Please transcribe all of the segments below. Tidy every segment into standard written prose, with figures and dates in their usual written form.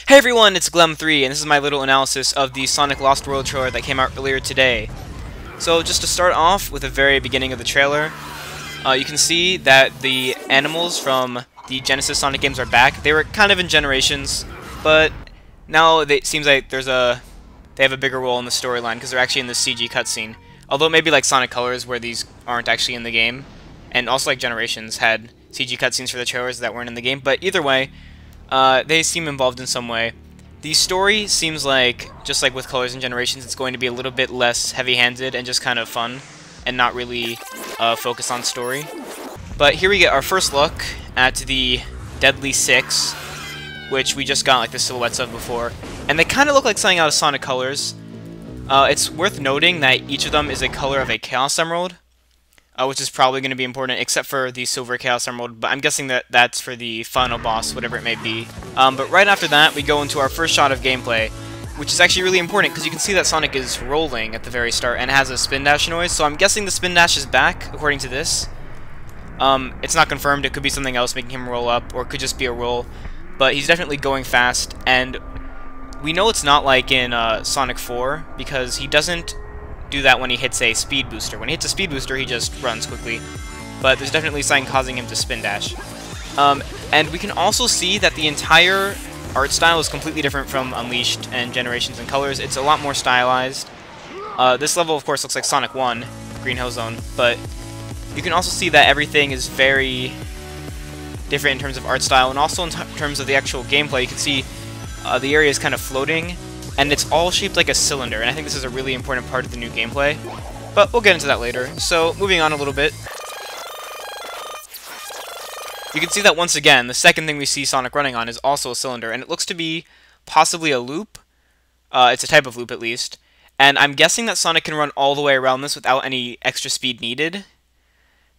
Hey everyone, it's Glem3, and this is my little analysis of the Sonic Lost World trailer that came out earlier today. So just to start off with the very beginning of the trailer, you can see that the animals from the Genesis Sonic games are back. They were kind of in Generations, but now it seems like they have a bigger role in the storyline because they're actually in the CG cutscene. Although maybe like Sonic Colors, where these aren't actually in the game, and also like Generations had CG cutscenes for the trailers that weren't in the game. But either way, they seem involved in some way. The story seems like, just like with Colors and Generations, it's going to be a little bit less heavy-handed and just kind of fun, and not really focus on story. But here we get our first look at the Deadly Six, which we just got like the silhouettes of before, and they kind of look like something out of Sonic Colors. It's worth noting that each of them is a color of a Chaos Emerald, which is probably going to be important, except for the Silver Chaos Emerald, but I'm guessing that that's for the final boss, whatever it may be. But right after that, we go into our first shot of gameplay, which is actually really important, because you can see that Sonic is rolling at the very start, and has a spin dash noise, so I'm guessing the spin dash is back, according to this. It's not confirmed, it could be something else making him roll up, or it could just be a roll, but he's definitely going fast, and we know it's not like in Sonic 4, because he doesn't do that when he hits a speed booster. When he hits a speed booster, he just runs quickly. But there's definitely something causing him to spin dash. And we can also see that the entire art style is completely different from Unleashed and Generations and Colors. It's a lot more stylized. This level, of course, looks like Sonic 1, Green Hill Zone, but you can also see that everything is very different in terms of art style, and also in terms of the actual gameplay. You can see the area is kind of floating, and it's all shaped like a cylinder, and I think this is a really important part of the new gameplay. But we'll get into that later. So, moving on a little bit. You can see that once again, the second thing we see Sonic running on is also a cylinder, and it looks to be possibly a loop. It's a type of loop, at least. And I'm guessing that Sonic can run all the way around this without any extra speed needed,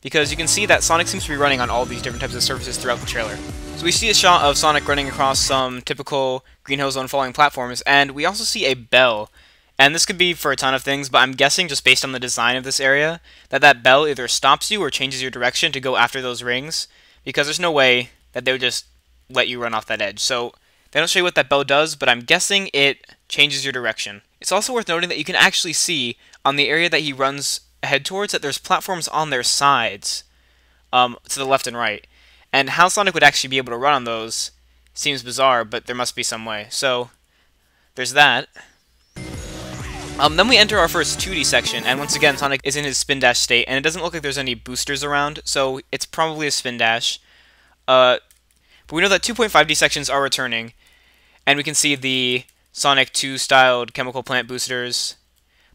because you can see that Sonic seems to be running on all these different types of surfaces throughout the trailer. So we see a shot of Sonic running across some typical Green Hill Zone falling platforms, and we also see a bell. And this could be for a ton of things, but I'm guessing, just based on the design of this area, that that bell either stops you or changes your direction to go after those rings, because there's no way that they would just let you run off that edge. So they don't show you what that bell does, but I'm guessing it changes your direction. It's also worth noting that you can actually see on the area that he runs ahead towards that there's platforms on their sides, to the left and right. And how Sonic would actually be able to run on those seems bizarre, but there must be some way. So there's that. Then we enter our first 2D section, and once again Sonic is in his spin dash state, and it doesn't look like there's any boosters around, so it's probably a spin dash. But we know that 2.5D sections are returning, and we can see the Sonic 2 styled chemical plant boosters.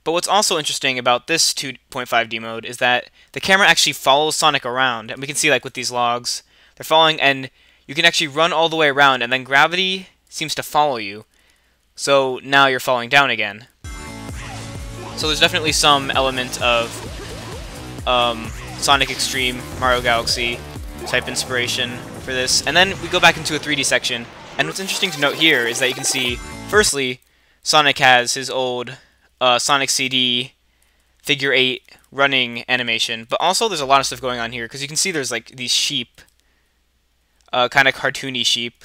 But what's also interesting about this 2.5D mode is that the camera actually follows Sonic around, and we can see like with these logs, they're following, and you can actually run all the way around, and then gravity seems to follow you. So now you're falling down again. So there's definitely some element of Sonic Extreme, Mario Galaxy type inspiration for this. And then we go back into a 3D section, and what's interesting to note here is that you can see, firstly, Sonic has his old Sonic CD figure 8 running animation, but also there's a lot of stuff going on here, because you can see there's like these sheep, kind of cartoony sheep,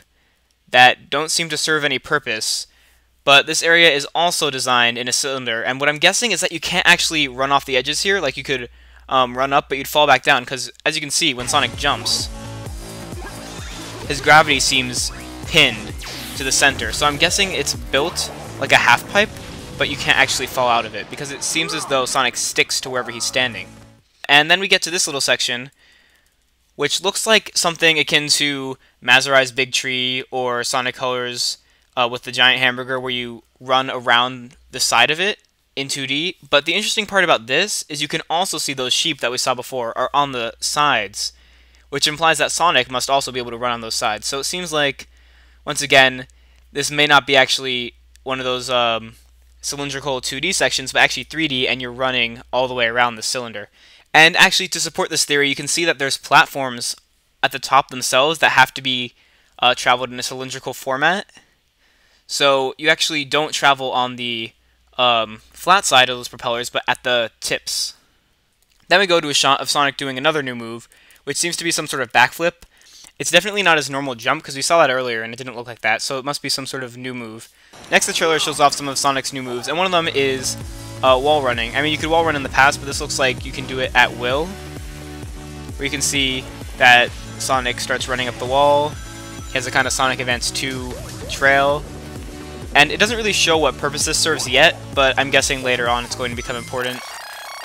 that don't seem to serve any purpose. But this area is also designed in a cylinder, and what I'm guessing is that you can't actually run off the edges here. Like you could run up, but you'd fall back down, because as you can see, when Sonic jumps, his gravity seems pinned to the center. So I'm guessing it's built like a half pipe, but you can't actually fall out of it, because it seems as though Sonic sticks to wherever he's standing. And then we get to this little section, which looks like something akin to Mazurai's Big Tree or Sonic Colors with the giant hamburger, where you run around the side of it in 2D. But the interesting part about this is you can also see those sheep that we saw before are on the sides, which implies that Sonic must also be able to run on those sides. So it seems like, once again, this may not be actually one of those cylindrical 2D sections, but actually 3D, and you're running all the way around the cylinder. And actually, to support this theory, you can see that there's platforms at the top themselves that have to be traveled in a cylindrical format. So you actually don't travel on the flat side of those propellers, but at the tips. Then we go to a shot of Sonic doing another new move, which seems to be some sort of backflip, It's definitely not his normal jump, because we saw that earlier and it didn't look like that, so it must be some sort of new move. Next, the trailer shows off some of Sonic's new moves, and one of them is wall running. I mean, you could wall run in the past, but this looks like you can do it at will, where you can see that Sonic starts running up the wall. He has a kind of Sonic Advance 2 trail, and it doesn't really show what purpose this serves yet, but I'm guessing later on it's going to become important.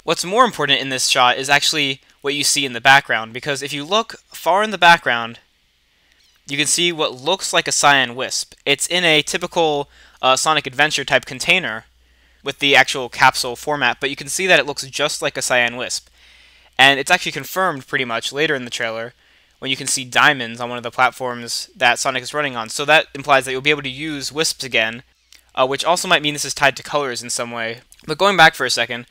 What's more important in this shot is actually what you see in the background, because if you look far in the background, you can see what looks like a Cyan Wisp. It's in a typical Sonic Adventure type container with the actual capsule format, but you can see that it looks just like a Cyan Wisp. And it's actually confirmed pretty much later in the trailer when you can see diamonds on one of the platforms that Sonic is running on. So that implies that you'll be able to use Wisps again, which also might mean this is tied to colors in some way. But going back for a second,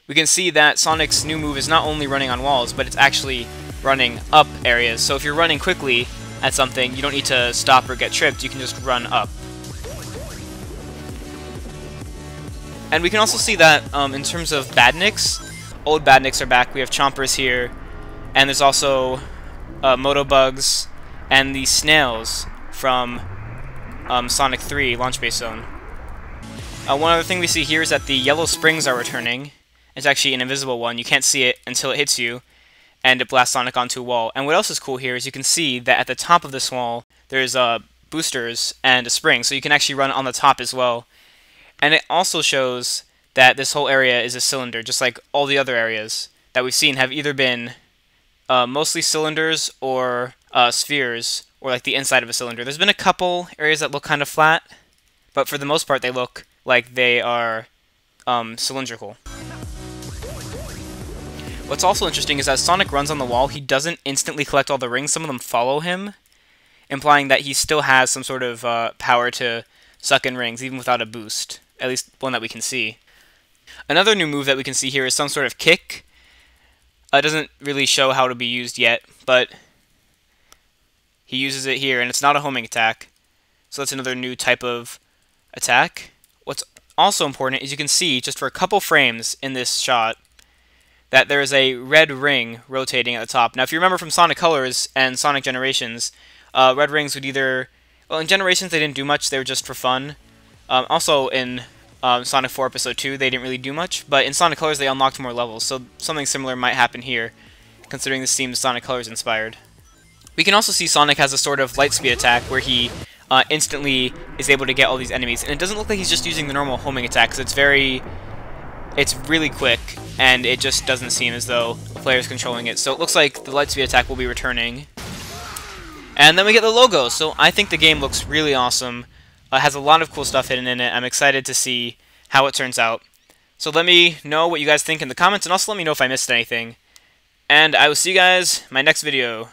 we can see that Sonic's new move is not only running on walls, but it's actually running up areas. So if you're running quickly at something, you don't need to stop or get tripped, you can just run up. And we can also see that in terms of Badniks, old Badniks are back. We have Chompers here, and there's also Motobugs and the snails from Sonic 3 Launch Base Zone. One other thing we see here is that the yellow springs are returning. It's actually an invisible one. You can't see it until it hits you, and it blasts Sonic onto a wall. And what else is cool here is you can see that at the top of this wall, there's boosters and a spring, so you can actually run on the top as well. And it also shows that this whole area is a cylinder, just like all the other areas that we've seen have either been mostly cylinders or spheres, or like the inside of a cylinder. There's been a couple areas that look kind of flat, but for the most part they look like they are cylindrical. What's also interesting is as Sonic runs on the wall, he doesn't instantly collect all the rings. Some of them follow him, implying that he still has some sort of power to suck in rings, even without a boost. At least one that we can see. Another new move that we can see here is some sort of kick. It doesn't really show how to be used yet, but he uses it here, and it's not a homing attack. So that's another new type of attack. What's also important is you can see, just for a couple frames in this shot, that there is a red ring rotating at the top. Now, if you remember from Sonic Colors and Sonic Generations, red rings would either... Well, in Generations they didn't do much, they were just for fun. Also, in Sonic 4 Episode 2, they didn't really do much, but in Sonic Colors they unlocked more levels, so something similar might happen here, considering this seems Sonic Colors inspired. We can also see Sonic has a sort of Lightspeed attack, where he instantly is able to get all these enemies, and it doesn't look like he's just using the normal homing attack, because it's really quick, and it just doesn't seem as though the player is controlling it. So it looks like the Lightspeed attack will be returning. And then we get the logo, so I think the game looks really awesome. It has a lot of cool stuff hidden in it. I'm excited to see how it turns out. So let me know what you guys think in the comments, and also let me know if I missed anything. And I will see you guys in my next video.